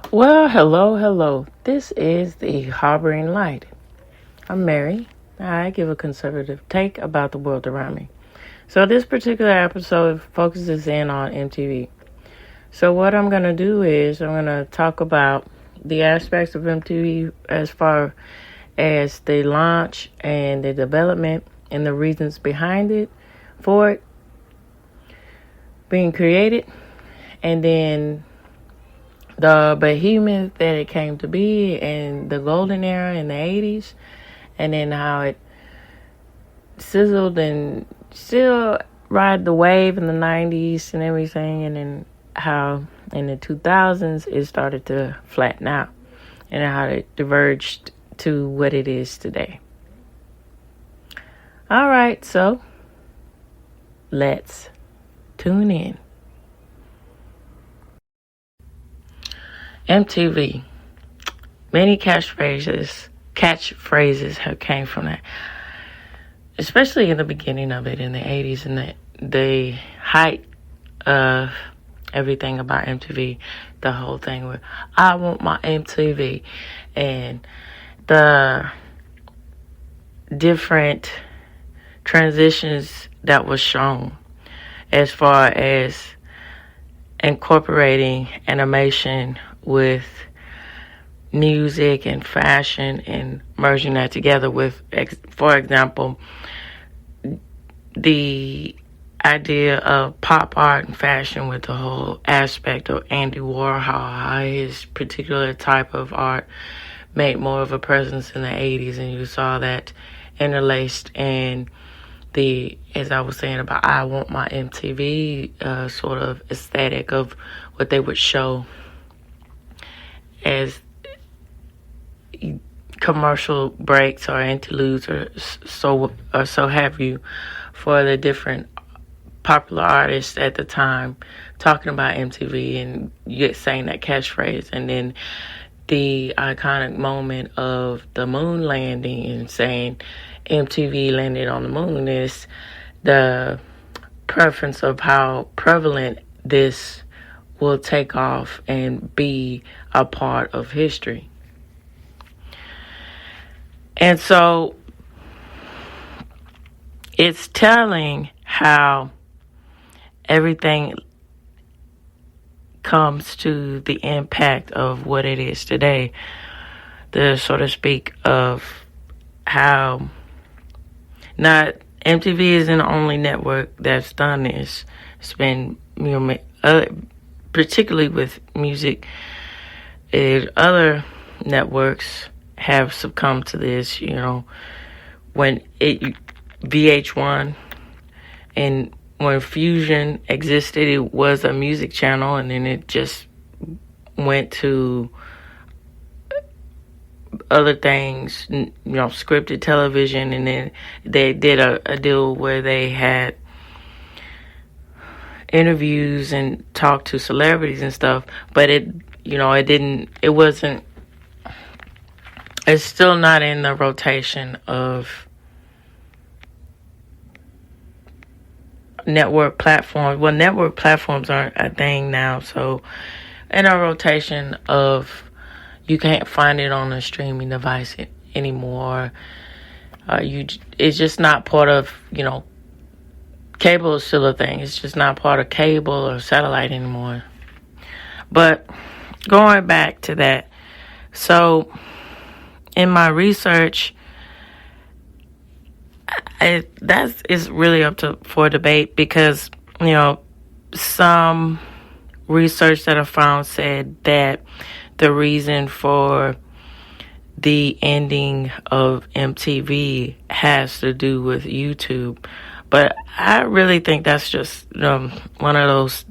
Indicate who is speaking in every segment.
Speaker 1: Well, hello. This is the Harboring Light. I'm Mary. I give a conservative take about the world around me. So this particular episode focuses in on MTV. So what I'm going to do is I'm going to talk about the aspects of MTV as far as the launch and the development and the reasons behind it, for it being created, and then the behemoth that it came to be and the golden era in the 80s, and then how it sizzled and still ride the wave in the 90s and everything, and then how in the 2000s it started to flatten out and how it diverged to what it is today. All right, so let's tune in. MTV. Many catchphrases have came from that, especially in the beginning of it in the 80s and the height of everything about MTV. The whole thing with I want my MTV and the different transitions that was shown as far as incorporating animation with music and fashion and merging that together with, for example, the idea of pop art and fashion with the whole aspect of Andy Warhol, how his particular type of art made more of a presence in the 80s, and you saw that interlaced in the, as I was saying about I Want My MTV sort of aesthetic of what they would show as commercial breaks or interludes or so have you for the different popular artists at the time talking about MTV and you saying that catchphrase, and then the iconic moment of the moon landing and saying MTV landed on the moon is the preference of how prevalent this will take off and be a part of history. And so it's telling how everything comes to the impact of what it is today, the so to speak of how not MTV isn't the only network that's done this. It's been, particularly with music, other networks have succumbed to this, when VH1 and when Fusion existed, it was a music channel, and then it just went to other things, scripted television, and then they did a deal where they had interviews and talked to celebrities and stuff, but it's still not in the rotation of network platforms. Well, network platforms aren't a thing now, so in a rotation of you can't find it on a streaming device anymore. It's just not part of, cable is still a thing. It's just not part of cable or satellite anymore. But going back to that, so in my research, that is really up for debate because, some research that I found said that the reason for the ending of MTV has to do with YouTube. But I really think that's just one of those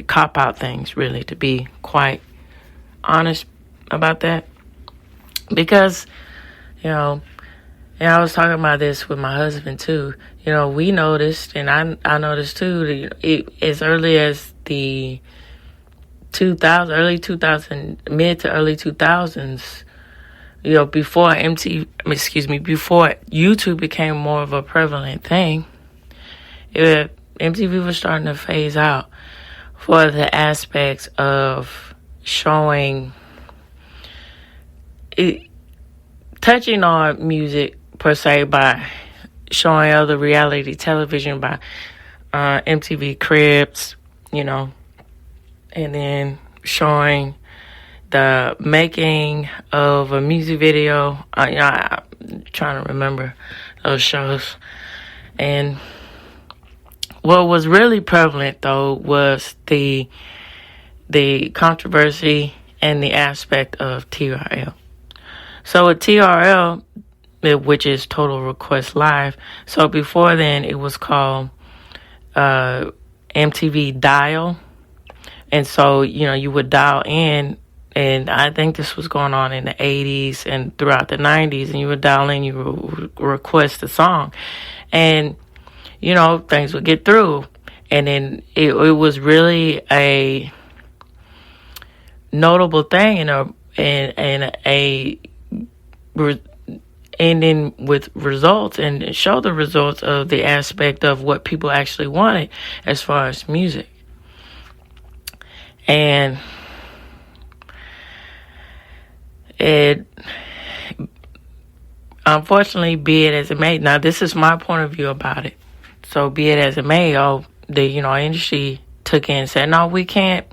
Speaker 1: cop-out things, really, to be quite honest about that. Because, and I was talking about this with my husband, too. We noticed, and I noticed, too, as early as the mid to early 2000s, before before YouTube became more of a prevalent thing, MTV was starting to phase out for the aspects of showing it, touching on music per se by showing other reality television by MTV Cribs, and then showing the making of a music video. I'm trying to remember those shows. And what was really prevalent, though, was the controversy and the aspect of TRL. So with TRL, which is Total Request Live, so before then it was called MTV Dial. And so, you would dial in, and I think this was going on in the 80s and throughout the 90s, and you would dial in, you would request a song, and, things would get through. And then it was really a notable thing and ending with results, and show the results of the aspect of what people actually wanted as far as music. And it, unfortunately, be it as it may, now this is my point of view about it. So be it as it may, the industry took in and said, no, we can't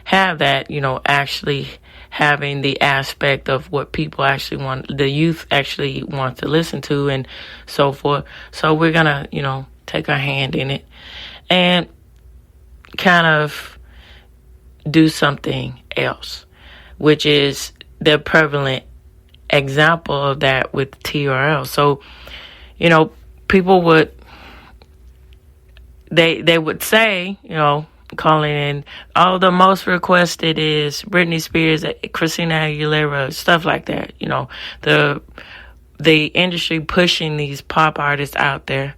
Speaker 1: have that, actually having the aspect of what people actually want, the youth actually want to listen to and so forth. So we're going to, take our hand in it and kind of do something else, which is the prevalent example of that with TRL. So, people would, they would say, calling in, the most requested is Britney Spears, Christina Aguilera, stuff like that. The industry pushing these pop artists out there.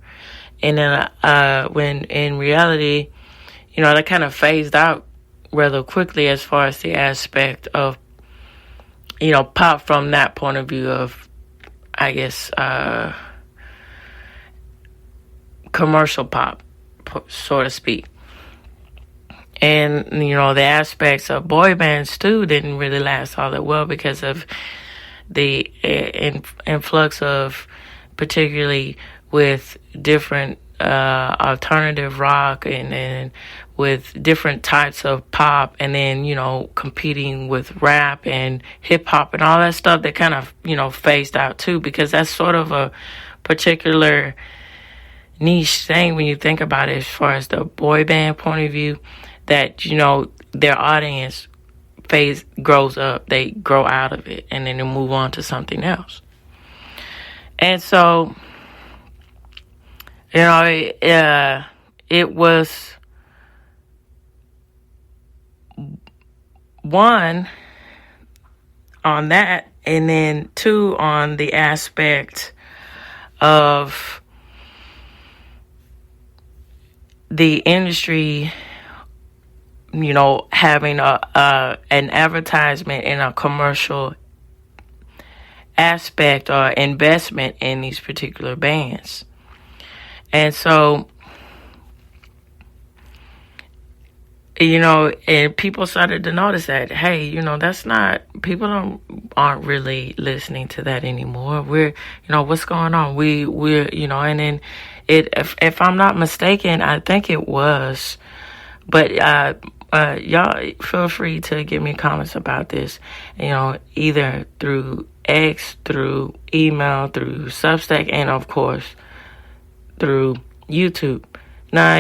Speaker 1: And then when in reality, they kind of phased out rather quickly as far as the aspect of, pop from that point of view of, I guess, commercial pop, so to speak. And, the aspects of boy bands, too, didn't really last all that well because of the influx of, particularly with different alternative rock and with different types of pop, and then, competing with rap and hip hop and all that stuff that kind of, phased out too, because that's sort of a particular niche thing when you think about it as far as the boy band point of view, that, their audience grows up, they grow out of it, and then they move on to something else. And so, it was one on that, and then two on the aspect of the industry, having an advertisement and a commercial aspect or investment in these particular bands. And so, and people started to notice that, hey, that's not, people aren't really listening to that anymore. We're, what's going on? We're, and then if I'm not mistaken, I think it was, but, y'all feel free to give me comments about this, either through X, through email, through Substack, and of course, through YouTube. Now,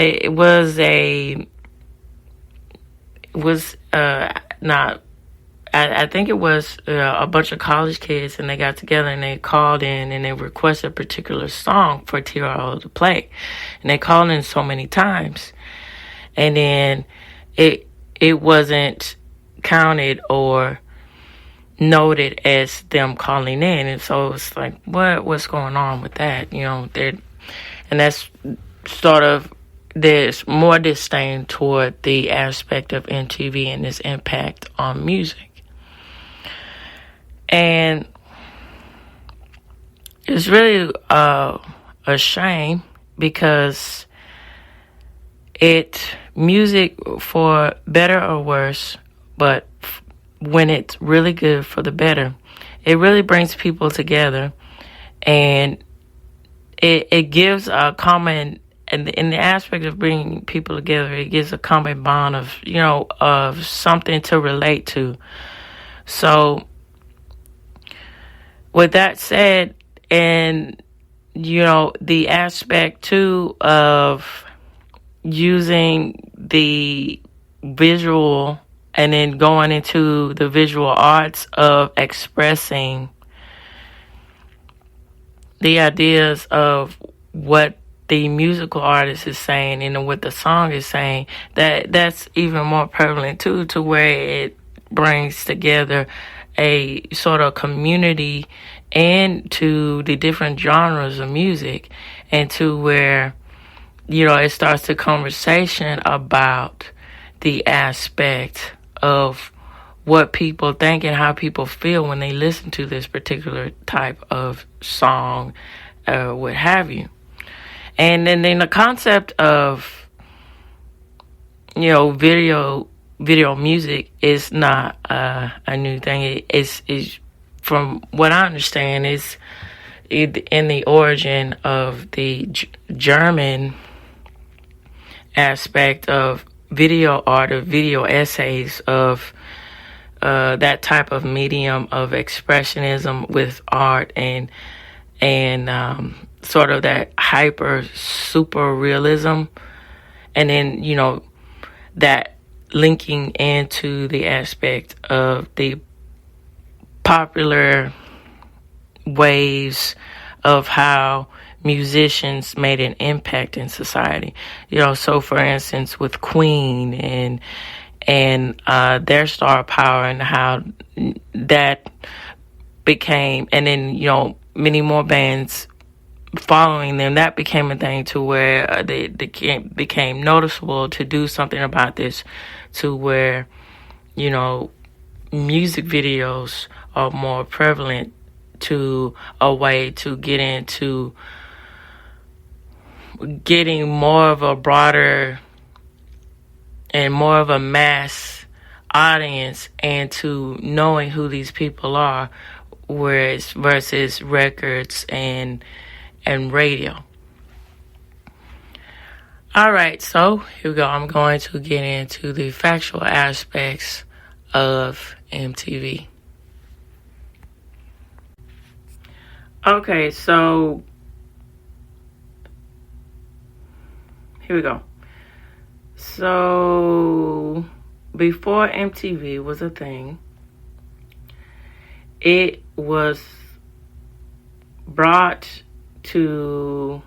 Speaker 1: I think it was a bunch of college kids, and they got together and they called in and they requested a particular song for TRL to play. And they called in so many times. And then it wasn't counted or noted as them calling in. And so it's like, what's going on with that? And that's sort of, there's more disdain toward the aspect of MTV and its impact on music. And it's really a shame, because music, for better or worse, but when it's really good for the better, it really brings people together, and it gives a common, and in the aspect of bringing people together, it gives a common bond of, of something to relate to. So with that said, and the aspect too of using the visual and then going into the visual arts of expressing the ideas of what the musical artist is saying and what the song is saying, that's even more prevalent too, to where it brings together a sort of community and to the different genres of music, and to where it starts the conversation about the aspect of what people think and how people feel when they listen to this particular type of song, what have you. And then the concept of video music is not a new thing. It's from what I understand, is in the origin of the German aspect of video art, of video essays, of that type of medium of expressionism with art, and sort of that hyper super realism, and then that linking into the aspect of the popular waves of how musicians made an impact in society. So for instance, with Queen and their star power, and how that became, and then many more bands following them, that became a thing to where they became noticeable to do something about this, to where music videos are more prevalent, to a way to get into getting more of a broader and more of a mass audience, and to knowing who these people are, whereas versus records and radio. All right, so here we go. I'm going to get into the factual aspects of MTV. Okay, so here we go. So before MTV was a thing, it was brought to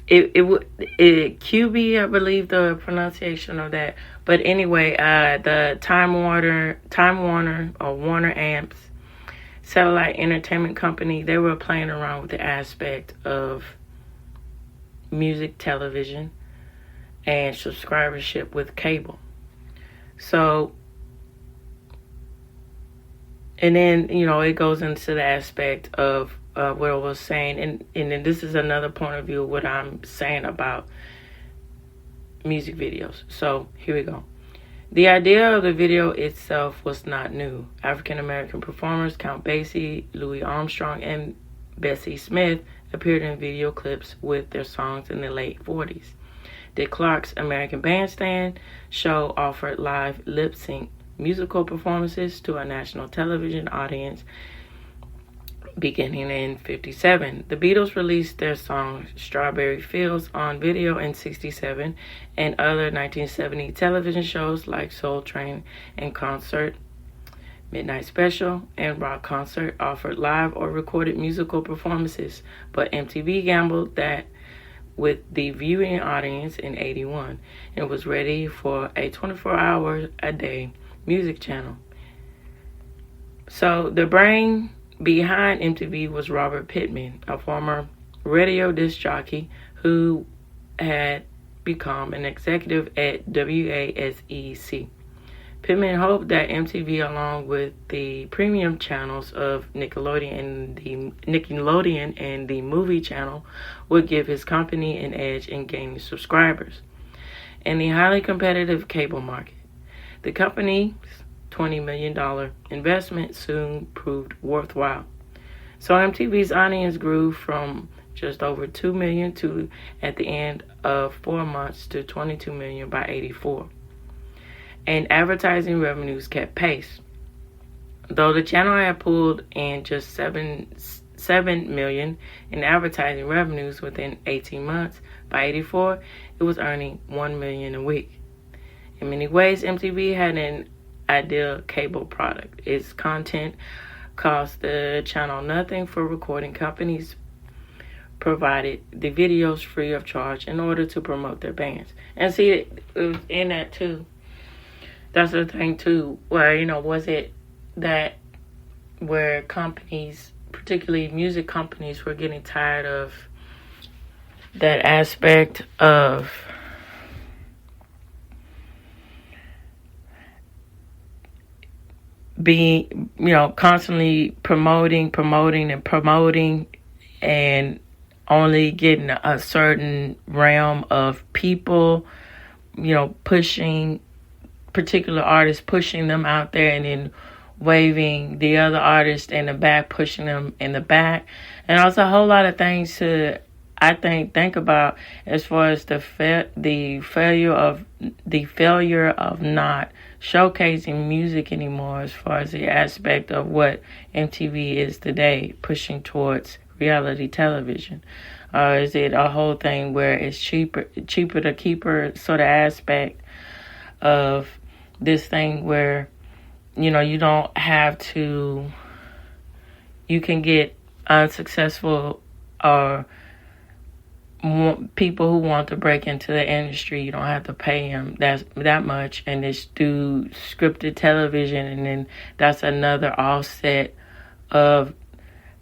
Speaker 1: QB, I believe the pronunciation of that. But anyway, the Time Warner or Warner Amps satellite entertainment company, they were playing around with the aspect of music television and subscribership with cable. So, and then it goes into the aspect of what I was saying, and then this is another point of view of what I'm saying about music videos. So here we go. The idea of the video itself was not new. African American performers Count Basie, Louis Armstrong, and Bessie Smith appeared in video clips with their songs in the late 40s. Dick Clark's American Bandstand show offered live lip-sync musical performances to a national television audience beginning in 1957. The Beatles released their song Strawberry Fields on video in 1967, and other 1970 television shows like Soul Train and Concert, Midnight Special, and Rock Concert offered live or recorded musical performances, but MTV gambled that with the viewing audience in 1981 and was ready for a 24-hour-a-day music channel. So the brain behind MTV was Robert Pittman, a former radio disc jockey who had become an executive at WASEC. Pittman hoped that MTV, along with the premium channels of Nickelodeon and the Movie Channel, would give his company an edge in gaining subscribers in the highly competitive cable market. The company's $20 million investment soon proved worthwhile. So MTV's audience grew from just over 2 million to, at the end of 4 months, to 22 million by 84. And advertising revenues kept pace. Though the channel had pulled in just 7 million in advertising revenues within 18 months, by 84, it was earning 1 million a week. In many ways, MTV had an ideal cable product. Its content cost the channel nothing, for recording companies provided the videos free of charge in order to promote their bands. And see, it was in that too. That's the thing too, where, was it that where companies, particularly music companies, were getting tired of that aspect of being, constantly promoting and only getting a certain realm of people, pushing particular artists, pushing them out there, and then waving the other artists in the back, pushing them in the back. And also a whole lot of things to, I think about, as far as the failure of not showcasing music anymore, as far as the aspect of what MTV is today, pushing towards reality television. Is it a whole thing where it's cheaper to keep her sort of aspect of this thing where, you don't have to, you can get unsuccessful or people who want to break into the industry, you don't have to pay them that much, and just do scripted television, and then that's another offset of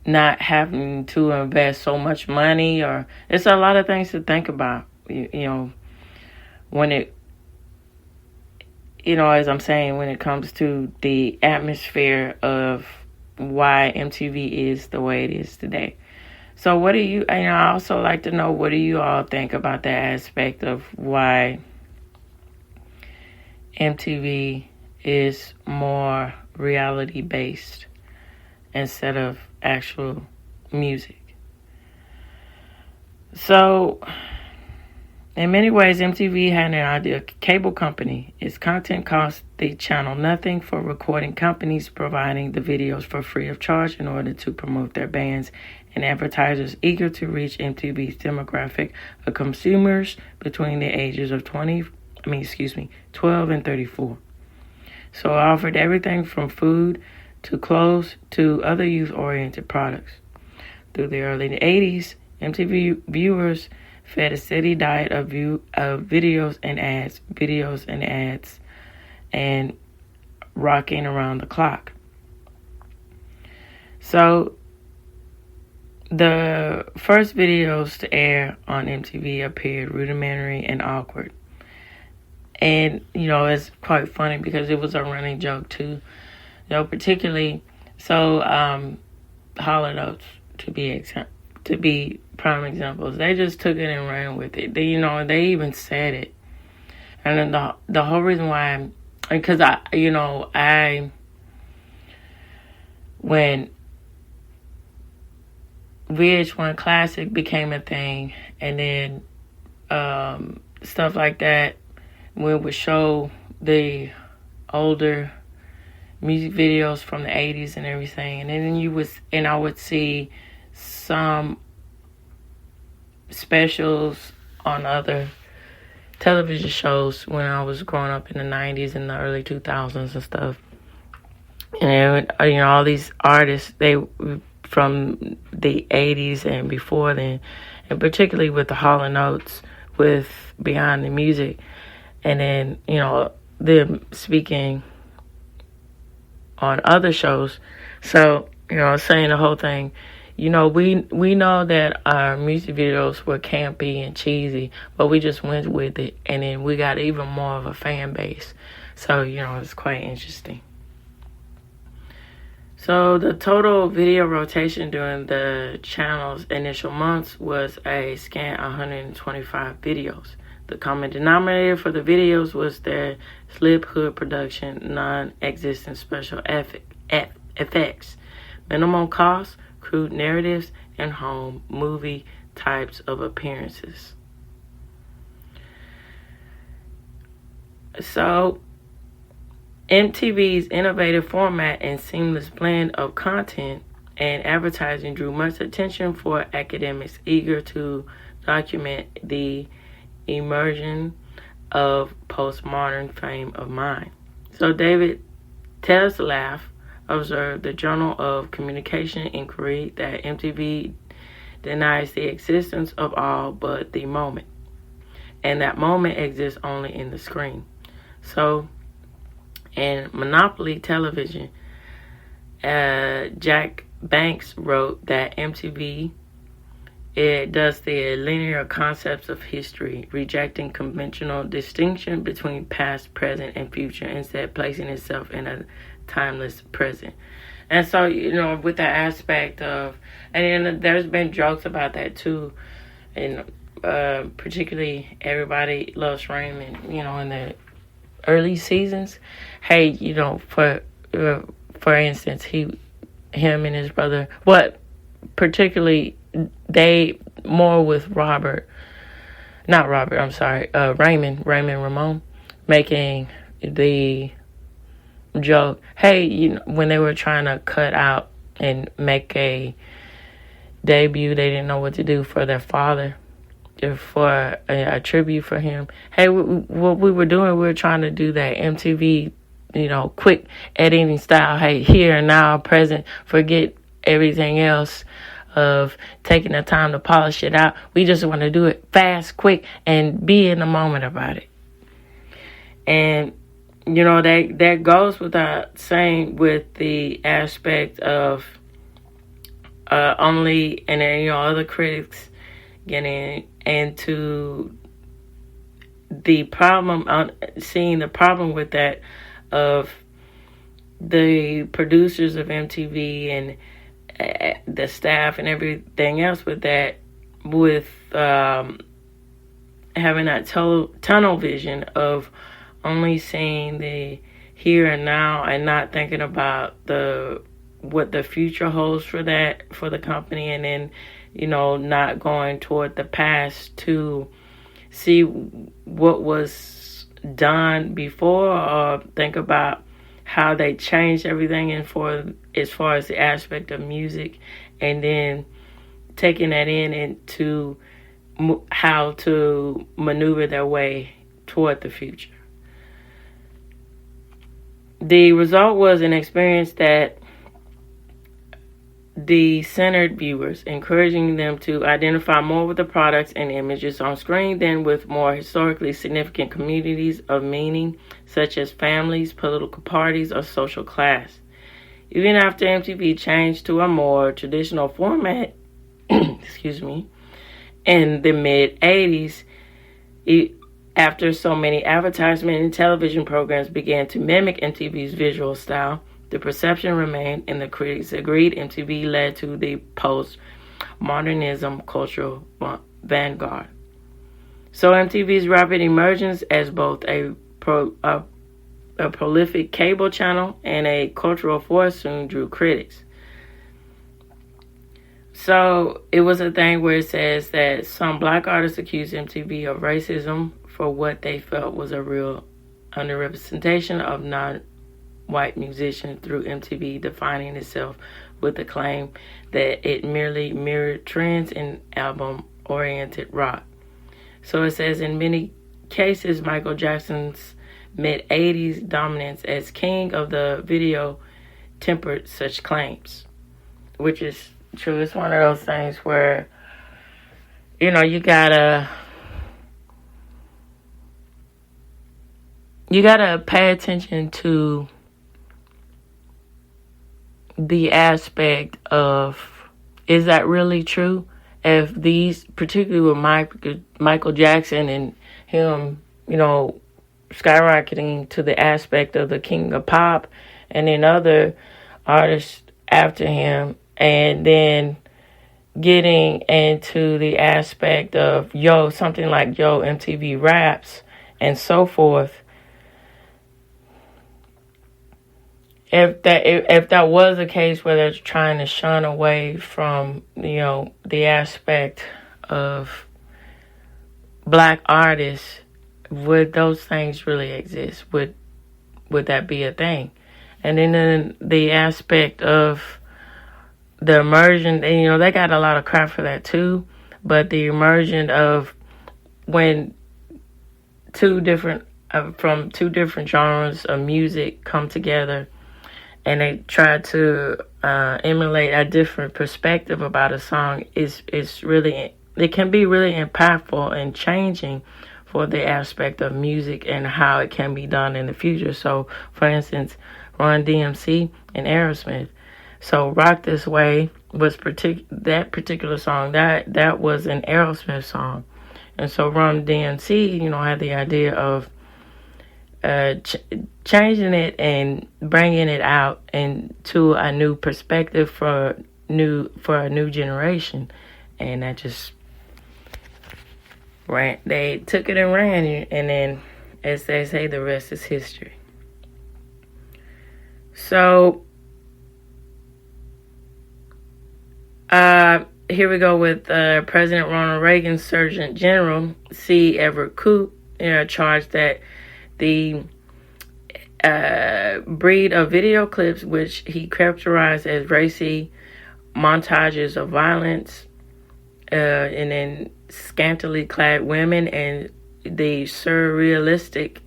Speaker 1: not having to invest so much money. Or it's a lot of things to think about, when it, as I'm saying, when it comes to the atmosphere of why MTV is the way it is today. So what do you, I also like to know, what do you all think about that aspect of why MTV is more reality based instead of actual music? So in many ways, MTV had an ideal cable company. Its content cost the channel nothing, for recording companies providing the videos for free of charge in order to promote their bands, and advertisers eager to reach MTV's demographic of consumers between the ages of 12 and 34. So it offered everything from food to clothes to other youth-oriented products. Through the early 80s, MTV viewers fed a steady diet of videos and ads, and rocking around the clock. So the first videos to air on MTV appeared rudimentary and awkward. And, it's quite funny because it was a running joke too. Particularly, Hall & Oates, to be prime examples. They just took it and ran with it. They even said it. And then the whole reason why when VH1 Classic became a thing, and then stuff like that, we would show the older music videos from the 80s and everything, and then I would see some specials on other television shows when I was growing up in the 90s and the early 2000s and stuff. And all these artists, they from the 80s and before then, and particularly with the Hall & Oates, with Behind the Music, and then them speaking on other shows. So saying the whole thing, we know that our music videos were campy and cheesy, but we just went with it, and then we got even more of a fan base. So it's quite interesting. So the total video rotation during the channel's initial months was a scant 125 videos. The common denominator for the videos was their slip hood production, non-existent special effects, minimal costs, crude narratives, and home movie types of appearances. So, MTV's innovative format and seamless blend of content and advertising drew much attention for academics eager to document the immersion of postmodern frame of mind. So David Tetzlaff observed the Journal of Communication Inquiry that MTV denies the existence of all but the moment, and that moment exists only in the screen. So in Monopoly Television, Jack Banks wrote that MTV does the linear concepts of history, rejecting conventional distinction between past, present, and future, instead placing itself in a timeless present. And so, with that aspect of, and then there's been jokes about that too, and particularly Everybody Loves Raymond, in the early seasons. Hey, for instance, him and his brother, but particularly they more with Raymond Ramon, making the joke, hey, when they were trying to cut out and make a debut, they didn't know what to do for their father, for a tribute for him. Hey, what we were doing, we were trying to do that MTV, quick editing style. Hey, here and now, present, forget everything else of taking the time to polish it out. We just want to do it fast, quick, and be in the moment about it. And, that goes without saying with the aspect of only, and then, other critics getting into the problem, seeing the problem with that of the producers of MTV and the staff and everything else with that, with having that tunnel vision of only seeing the here and now and not thinking about what the future holds for the company, and then not going toward the past to see what was done before, or think about how they changed everything as far as the aspect of music, and then taking that in into how to maneuver their way toward the future. The result was an experience that centered viewers, encouraging them to identify more with the products and images on screen than with more historically significant communities of meaning, such as families, political parties, or social class. Even after MTV changed to a more traditional format, in the mid-'80s, after so many advertisement and television programs began to mimic MTV's visual style, the perception remained, and the critics agreed MTV led to the post-modernism cultural vanguard. So MTV's rapid emergence as both a prolific cable channel and a cultural force soon drew critics. So it was a thing where it says that some black artists accused MTV of racism for what they felt was a real underrepresentation of non-white musicians, through MTV defining itself with the claim that it merely mirrored trends in album-oriented rock. So it says in many cases, Michael Jackson's mid-'80s dominance as king of the video tempered such claims, which is true. It's one of those things where, you gotta pay attention to the aspect of, is that really true? If these, particularly with Michael Jackson and him, skyrocketing to the aspect of the king of pop, and then other artists after him, and then getting into the aspect of something like MTV Raps and so forth. If that was a case where they're trying to shun away from the aspect of black artists, would those things really exist? Would that be a thing? And then in the aspect of the immersion, and they got a lot of crap for that too. But the immersion of when from two different genres of music come together, and they try to emulate a different perspective about a song, is really, it can be really impactful and changing for the aspect of music and how it can be done in the future. So, for instance, Run DMC and Aerosmith. So, Rock This Way was that particular song, that was an Aerosmith song. And so Run DMC, had the idea of changing it and bringing it out into a new perspective for a new generation. And that just ran. They took it and ran it, and then, as they say, the rest is history. So here we go with President Ronald Reagan, Surgeon General C. Everett Koop, charged that the breed of video clips, which he characterized as racy montages of violence, and then scantily clad women, and the surrealistic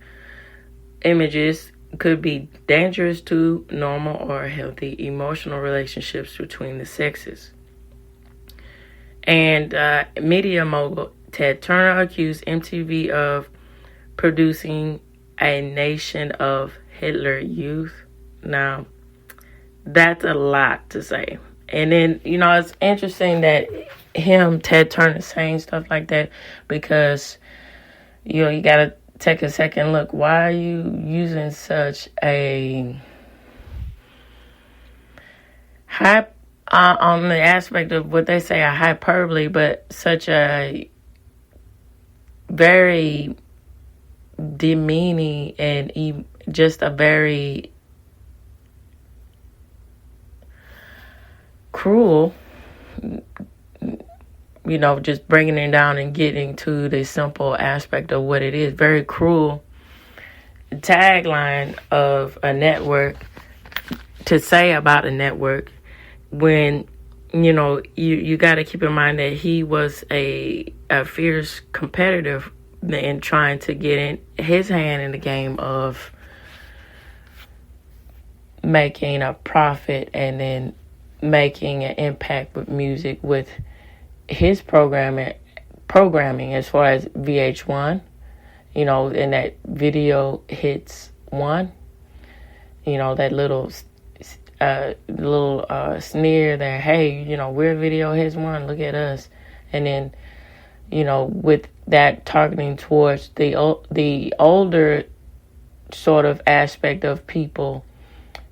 Speaker 1: images could be dangerous to normal or healthy emotional relationships between the sexes. And media mogul Ted Turner accused MTV of producing a nation of Hitler youth. Now, that's a lot to say. And then, it's interesting that Ted Turner, saying stuff like that, because, you got to take a second look. Why are you using such a high, on the aspect of what they say a hyperbole, but such a very demeaning and just a very cruel, just bringing it down and getting to the simple aspect of what it is. Very cruel tagline of a network to say about a network, when you got to keep in mind that he was a fierce competitor in trying to get his hand in the game of making a profit and then making an impact with music, with his programming as far as VH1, in that video hits one, that little sneer there, hey, we're video hits one, look at us. And then, with that targeting towards the older sort of aspect of people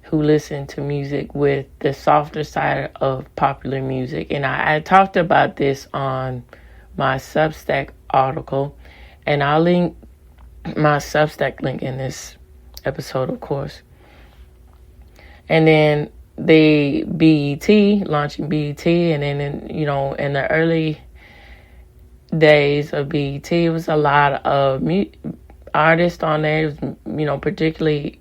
Speaker 1: who listen to music, with the softer side of popular music. And I talked about this on my Substack article, and I'll link my Substack link in this episode, of course. And then the BET, launching BET, and then in the early days of BET, it was a lot of artists on there. It was, particularly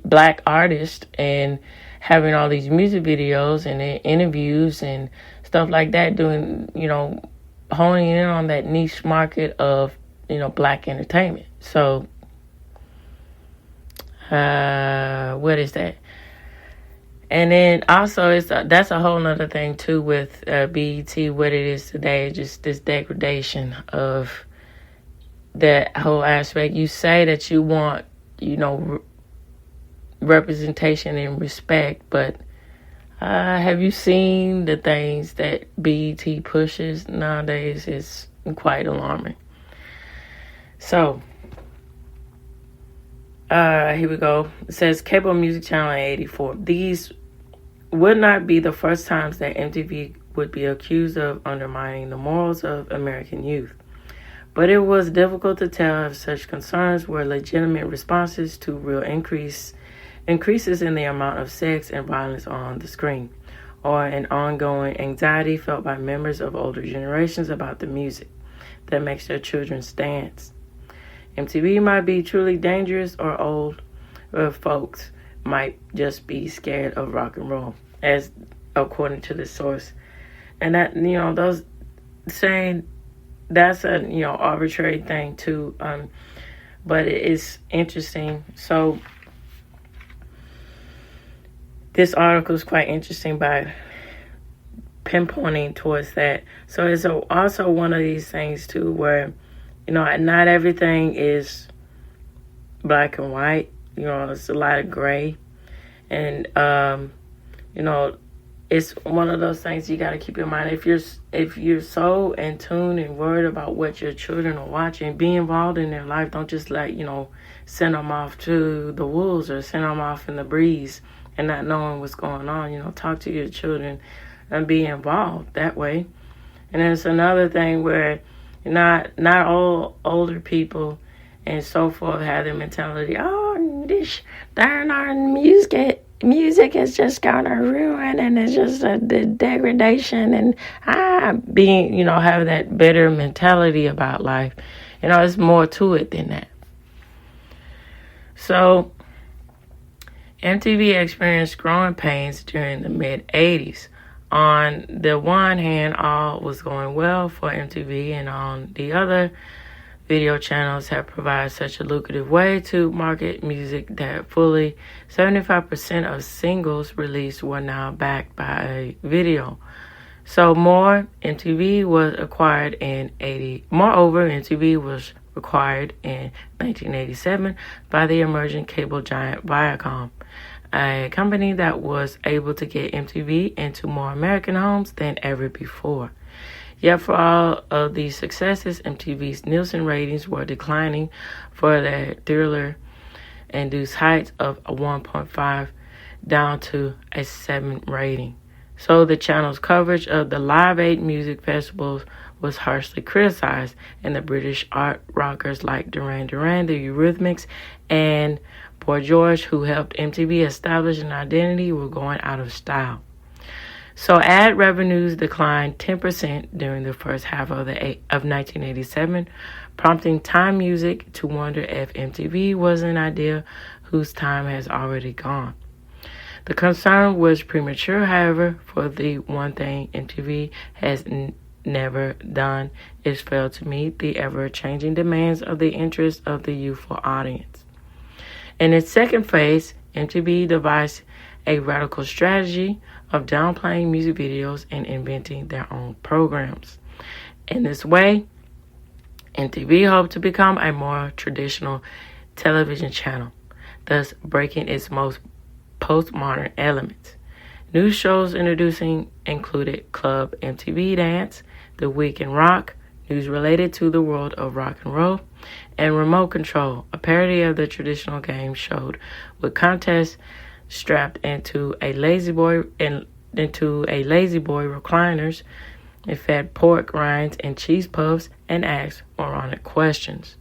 Speaker 1: black artists, and having all these music videos and interviews and stuff like that, doing, honing in on that niche market of, black entertainment. So, what is that? And then also, that's a whole nother thing too with BET, what it is today, just this degradation of that whole aspect. You say that you want, representation and respect, but have you seen the things that BET pushes nowadays? Is quite alarming. So, here we go. It says cable music channel 84. These would not be the first times that MTV would be accused of undermining the morals of American youth. But it was difficult to tell if such concerns were legitimate responses to real increases in the amount of sex and violence on the screen, or an ongoing anxiety felt by members of older generations about the music that makes their children dance. MTV might be truly dangerous, or old folks might just be scared of rock and roll, as according to the source. And that, those saying that's a arbitrary thing too, but it is interesting. So this article is quite interesting by pinpointing towards that. So it's also one of these things too where not everything is black and white. It's a lot of gray, and it's one of those things you got to keep in mind. If you're so in tune and worried about what your children are watching, be involved in their life. Don't just send them off to the wolves or send them off in the breeze and not knowing what's going on. Talk to your children and be involved that way. And then it's another thing where not all older people and so forth have the mentality, oh, this darn music is just gonna ruin, and it's just the degradation, and being have that better mentality about life. It's more to it than that. So MTV experienced growing pains during the mid-'80s. On the one hand, all was going well for MTV, and on the other, video channels have provided such a lucrative way to market music that fully 75% of singles released were now backed by a video. Moreover, MTV was acquired in 1987 by the emerging cable giant Viacom, a company that was able to get MTV into more American homes than ever before. Yet for all of these successes, MTV's Nielsen ratings were declining for their thriller-induced heights of a 1.5 down to a 7 rating. So the channel's coverage of the Live Aid music festivals was harshly criticized, and the British art rockers like Duran Duran, the Eurythmics, and Boy George, who helped MTV establish an identity, were going out of style. So ad revenues declined 10% during the first half of 1987, prompting Time Music to wonder if MTV was an idea whose time has already gone. The concern was premature, however, for the one thing MTV has never done is fail to meet the ever-changing demands of the interests of the youthful audience. In its second phase, MTV devised a radical strategy of downplaying music videos and inventing their own programs. In this way, MTV hoped to become a more traditional television channel, thus breaking its most postmodern elements. New shows introducing included Club MTV Dance, The Week in Rock, news related to the world of rock and roll, and Remote Control, a parody of the traditional game show with contests strapped into a lazy boy recliners and fed pork rinds and cheese puffs and asked moronic questions.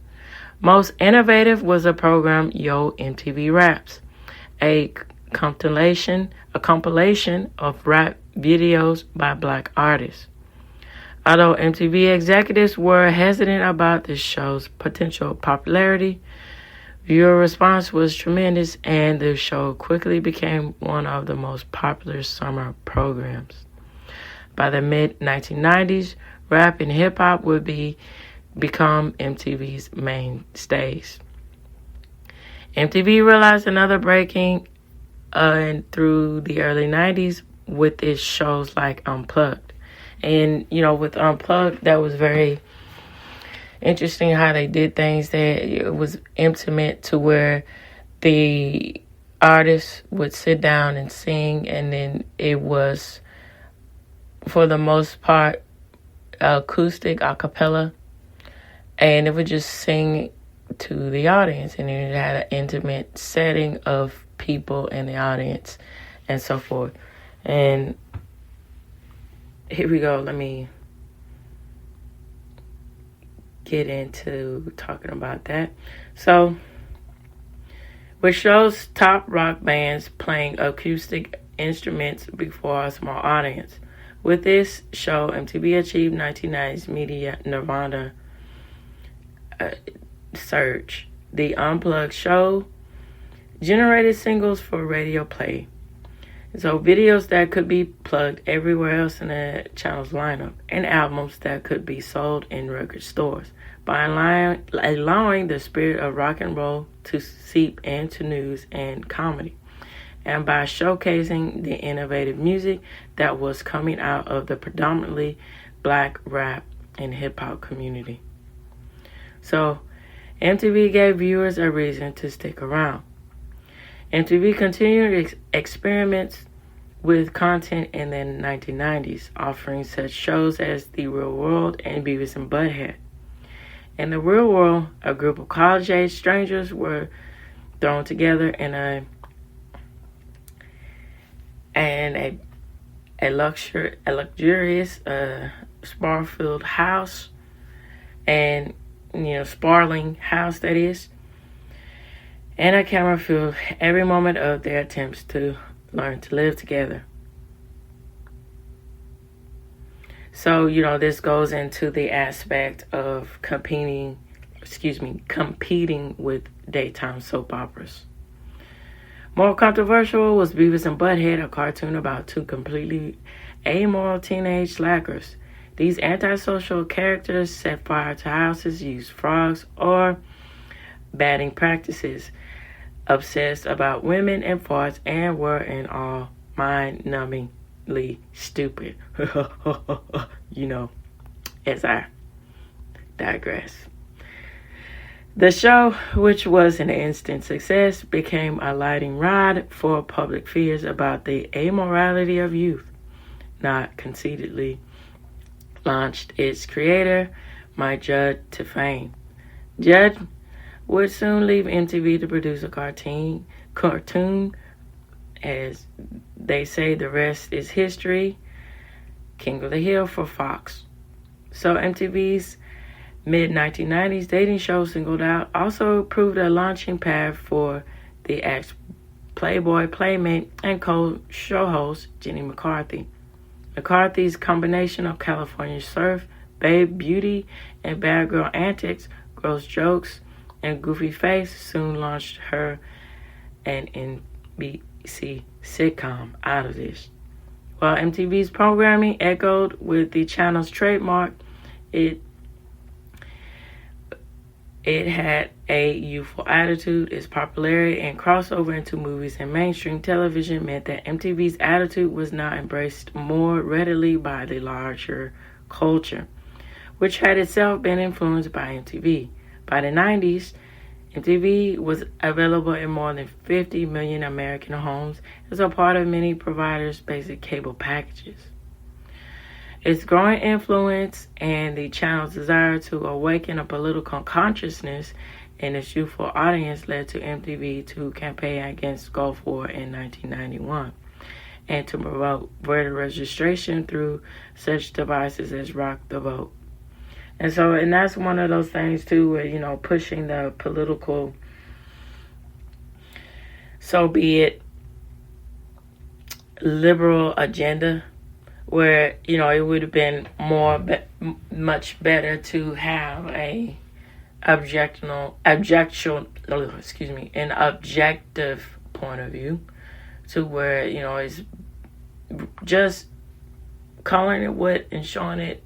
Speaker 1: Most innovative was the program Yo MTV Raps, a compilation of rap videos by black artists. Although MTV executives were hesitant about the show's potential popularity, viewer response was tremendous, and the show quickly became one of the most popular summer programs. By the mid-1990s, rap and hip-hop would become MTV's mainstays. MTV realized another breaking through the early 90s with its shows like Unplugged. And, with Unplugged, that was very interesting how they did things. That it was intimate to where the artists would sit down and sing, and then it was, for the most part, acoustic, a cappella, and it would just sing to the audience, and it had an intimate setting of people in the audience and so forth. And here we go. Let me get into talking about that. So, which shows top rock bands playing acoustic instruments before a small audience. With this show, MTV achieved 1990s media nirvana surge. The Unplugged show generated singles for radio play. So videos that could be plugged everywhere else in the channel's lineup, and albums that could be sold in record stores, by allowing the spirit of rock and roll to seep into news and comedy, and by showcasing the innovative music that was coming out of the predominantly black rap and hip-hop community. So MTV gave viewers a reason to stick around. MTV continued experiments with content in the 1990s, offering such shows as The Real World and Beavis and Butthead. In The Real World, a group of college-age strangers were thrown together in a luxurious sparkling house, and sparkling house that is. And a camera filmed every moment of their attempts to learn to live together. So, this goes into the aspect of competing with daytime soap operas. More controversial was Beavis and Butthead, a cartoon about two completely amoral teenage slackers. These antisocial characters set fire to houses, used frogs, or batting practices, obsessed about women and farts, and were in all mind-numbingly stupid. As I digress. The show, which was an instant success, became a lightning rod for public fears about the amorality of youth. Not conceitedly launched its creator, Mike Judd, to fame. Judd would soon leave MTV to produce a cartoon. As they say, the rest is history. King of the Hill for Fox. So MTV's mid-1990s dating show, Singled Out, also proved a launching pad for the ex-Playboy playmate and co-show host Jenny McCarthy. McCarthy's combination of California surf, babe beauty, and bad girl antics, gross jokes, and goofy face soon launched her an NBC sitcom out of this. While MTV's programming echoed with the channel's trademark, it had a youthful attitude. Its popularity and crossover into movies and mainstream television meant that MTV's attitude was now embraced more readily by the larger culture, which had itself been influenced by MTV. By the 90s, MTV was available in more than 50 million American homes as a part of many providers' basic cable packages. Its growing influence and the channel's desire to awaken a political consciousness in its youthful audience led to MTV to campaign against Gulf War in 1991 and to promote voter registration through such devices as Rock the Vote. And that's one of those things too, where, pushing the political, so be it, liberal agenda, where, it would have been much better to have an objective point of view, to where, it's just calling it what and showing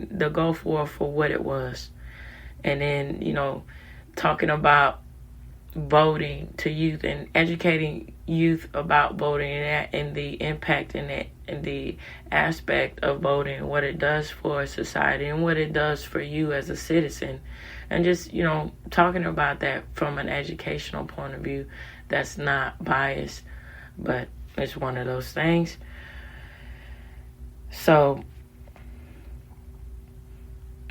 Speaker 1: the Gulf War for what it was. And then, talking about voting to youth and educating youth about voting and the impact and the aspect of voting, what it does for society and what it does for you as a citizen. And just, talking about that from an educational point of view that's not biased, but it's one of those things. So,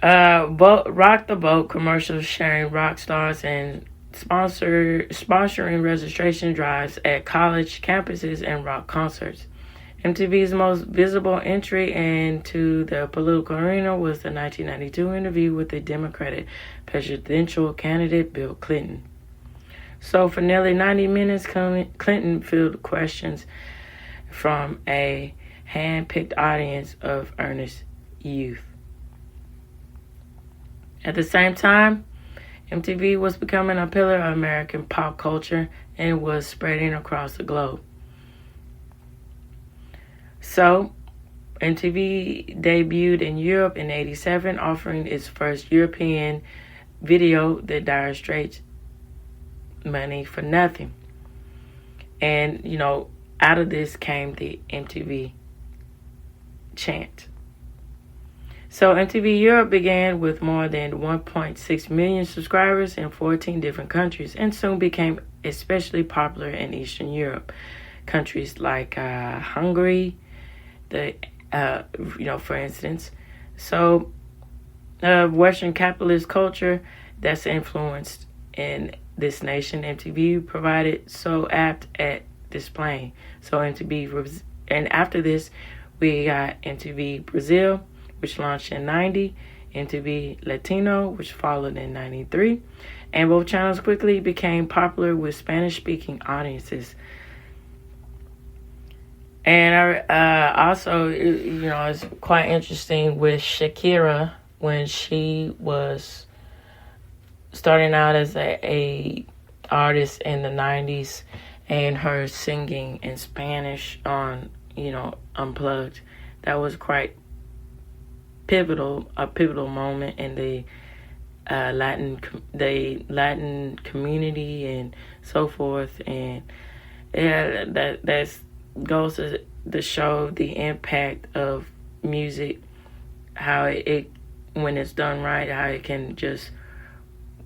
Speaker 1: Rock the Boat commercials sharing rock stars and sponsoring registration drives at college campuses and rock concerts. MTV's most visible entry into the political arena was the 1992 interview with the Democratic presidential candidate Bill Clinton. So for nearly 90 minutes, Clinton fielded questions from a hand-picked audience of earnest youth. At the same time, MTV was becoming a pillar of American pop culture and was spreading across the globe. So, MTV debuted in Europe in '87, offering its first European video, The Dire Straits' Money for Nothing. And, out of this came the MTV chant. So MTV Europe began with more than 1.6 million subscribers in 14 different countries and soon became especially popular in Eastern Europe. Countries like Hungary, for instance. So Western capitalist culture that's influenced in this nation, MTV provided so apt at displaying. So MTV, and after this, we got MTV Brazil, which launched in '90, MTV Latino, which followed in '93, and both channels quickly became popular with Spanish-speaking audiences. And also, it's quite interesting with Shakira when she was starting out as a artist in the '90s, and her singing in Spanish on Unplugged. That was quite a pivotal moment in the Latin community and so forth. And yeah, that goes to show the impact of music, how it when it's done right, how it can just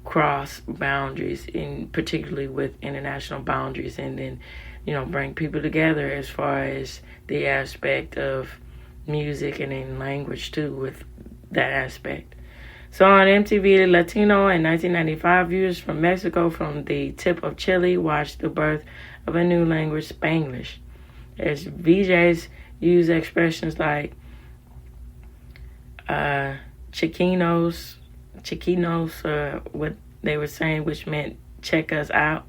Speaker 1: cross boundaries, and particularly with international boundaries, and then bring people together as far as the aspect of music and in language too, with that aspect. So on MTV Latino in 1995, viewers from Mexico from the tip of Chile watched the birth of a new language, Spanglish, as VJs use expressions like Chiquinos, what they were saying, which meant check us out.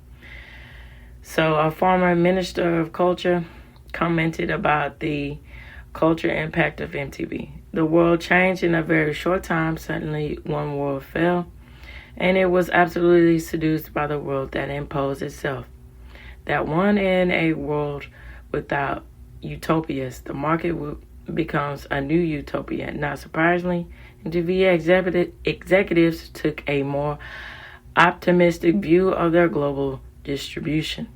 Speaker 1: So a former minister of culture commented about the culture impact of MTV. The world changed in a very short time. Suddenly one world fell, and it was absolutely seduced by the world that imposed itself. That one in a world without utopias, the market becomes a new utopia. Not surprisingly, MTV executives took a more optimistic view of their global distribution.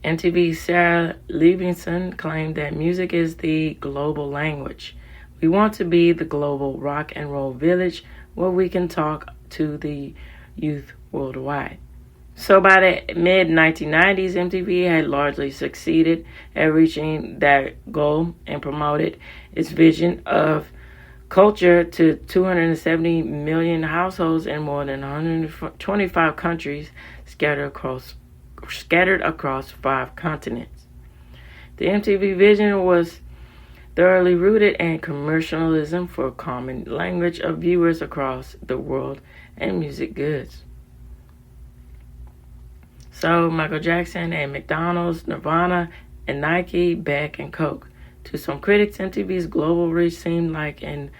Speaker 1: MTV's Sarah Levinson claimed that music is the global language. We want to be the global rock and roll village where we can talk to the youth worldwide. So by the mid-1990s, MTV had largely succeeded at reaching that goal and promoted its vision of culture to 270 million households in more than 125 countries scattered across 5 continents. The MTV vision was thoroughly rooted in commercialism for common language of viewers across the world and music goods. So Michael Jackson and McDonald's, Nirvana, and Nike, Beck, and Coke. To some critics, MTV's global reach seemed like an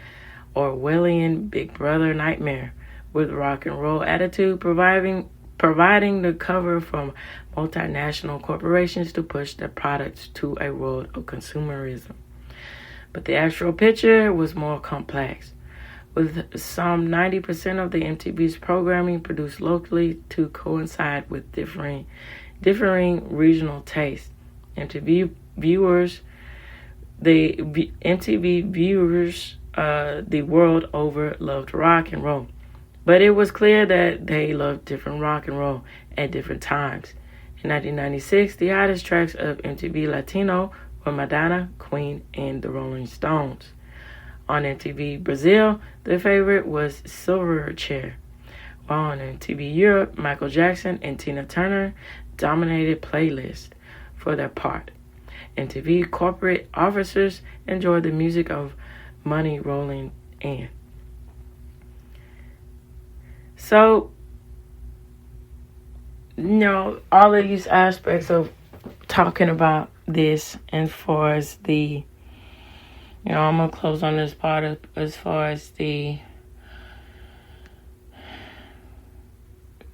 Speaker 1: Orwellian Big Brother nightmare, with rock and roll attitude providing the cover from multinational corporations to push their products to a world of consumerism. But the actual picture was more complex, with some 90% of the MTV's programming produced locally to coincide with differing regional tastes. MTV viewers the world over loved rock and roll. But it was clear that they loved different rock and roll at different times. In 1996, the hottest tracks of MTV Latino were Madonna, Queen, and the Rolling Stones. On MTV Brazil, the favorite was Silverchair. While on MTV Europe, Michael Jackson and Tina Turner dominated playlists for their part. MTV corporate officers enjoy the music of money rolling in. So, all of these aspects of talking about this, and far as the, I'm going to close on this part as far as the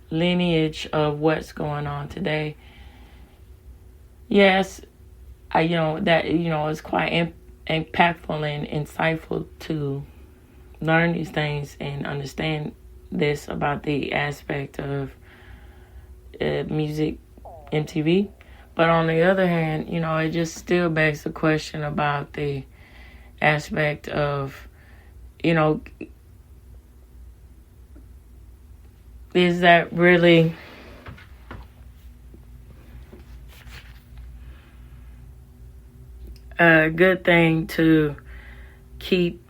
Speaker 1: lineage of what's going on today. Yes, it's quite impactful and insightful to learn these things and understand this about the aspect of music, MTV. But on the other hand, it just still begs the question about the aspect of, is that really a good thing to keep,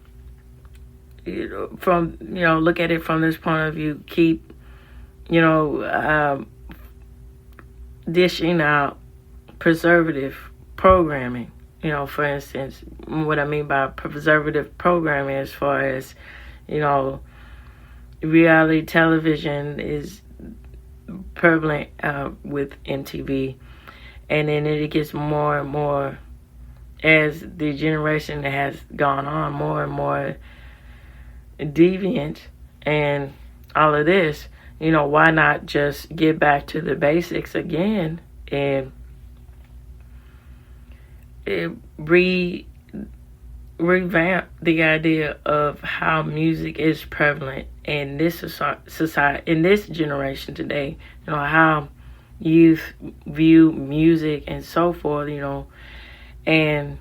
Speaker 1: from, look at it from this point of view, keep, dishing out preservative programming. For instance, what I mean by preservative programming, as far as, reality television is prevalent with MTV, and then it gets more and more as the generation has gone on, more and more deviant, and all of this. Why not just get back to the basics again and revamp the idea of how music is prevalent in this society, in this generation today. How youth view music and so forth. And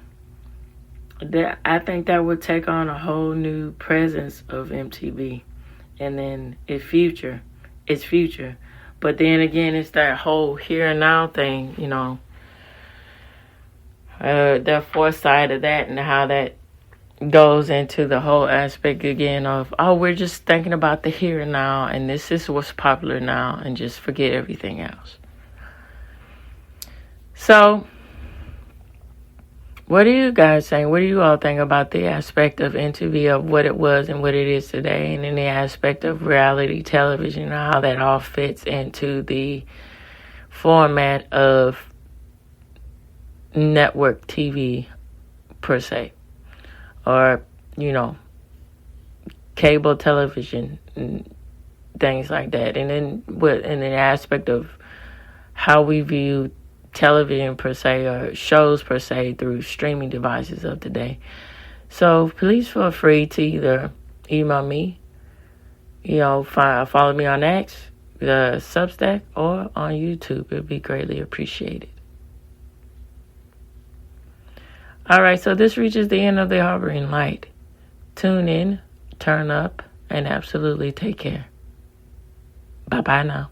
Speaker 1: I think that would take on a whole new presence of MTV, and then its future. But then again, it's that whole here and now thing. The foresight of that, and how that goes into the whole aspect again of, we're just thinking about the here and now, and this is what's popular now, and just forget everything else. So, what do you guys think? What do you all think about the aspect of MTV, of what it was and what it is today, and then the aspect of reality television, and how that all fits into the format of network TV per se, or cable television and things like that, and then in the aspect of how we view television per se, or shows per se, through streaming devices of today. So please feel free to either email me, follow me on X, the Substack, or on YouTube. It would be greatly appreciated. All right, so this reaches the end of the Harboring Light. Tune in, turn up, and absolutely take care. Bye-bye now.